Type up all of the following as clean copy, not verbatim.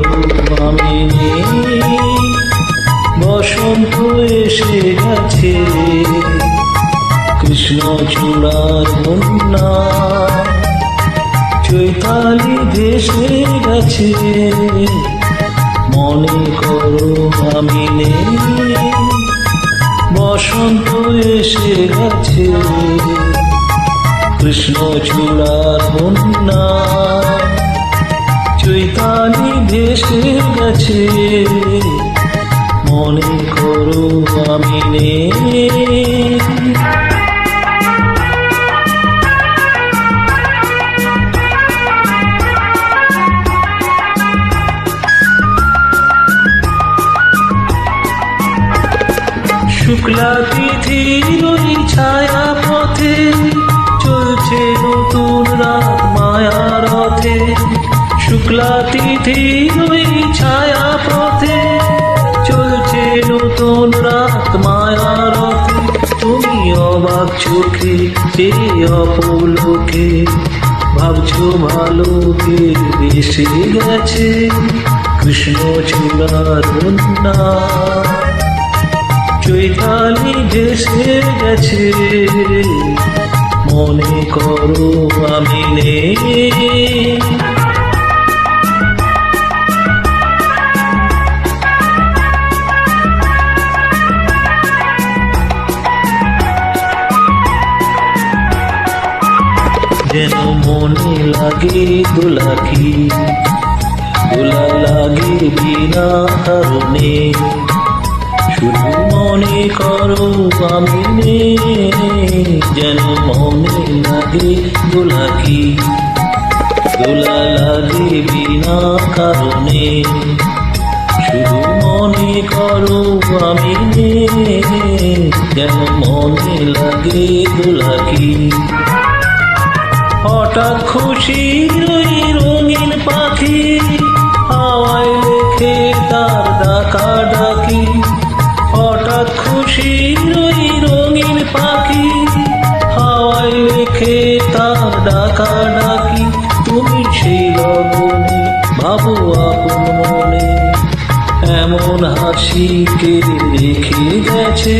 করো আমি নেই, বসন্ত এসে গেছে, কৃষ্ণ চূড়ার বন্যা, চৈতালি ভেসে গেছে, মনে করো আমি নেই, বসন্ত এসে গেছে, কৃষ্ণ চূড়ার বন্যা, চৈতালি ভেসে গেছে, মনে করো আমি নেই। শুক্লা তিথির ওই ছায়া পথে চলছে নতুন রাত মায়া রথে, শুক্লা তিথির ওই ছায়া পথে চলছে নতুন রাত মায়া রথে, তুমি অবাক চোখে যে অপলোকে ভাবছো ভালোকে বেসে গেছে, কৃষ্ণ চূড়ার বন্যা, চৈতালি ভেসে গেছে, মনে করো আমি নেই। যেন মনে লাগে দোলাকি, দোলা লাগে বিনা কারণে, শুধু মনে করো আমি নেই, যেন মনে লাগে দোলাকি, দোলা লাগে বিনা কারণে, শুধু মনে করো আমি নেই, যেন মনে লাগে দোলাকি। হঠাৎ খুশির ওই রঙিন পাখি হাওয়ায় লেখে তার ডাকা ডাকি, হঠাৎ খুশির ওই রঙিন পাখি হাওয়ায় লেখে তার ডাকা ডাকি, তুমি সেই লগনে ভাবো আপন মনে, এমন হাসিকে রেখে গেছে,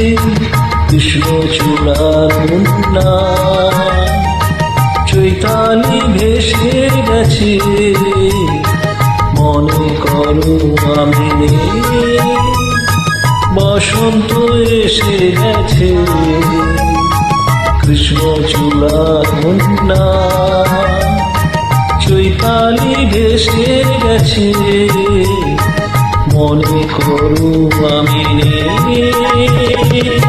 কৃষ্ণ চূড়ার বন্যা, চৈতালি ভেসে গেছে, মনে করো আমি নেই, বসন্ত এসে গেছে, কৃষ্ণ চূড়ার বন্যা, চৈতালি ভেসে গেছে, মনে করো আমি নেই।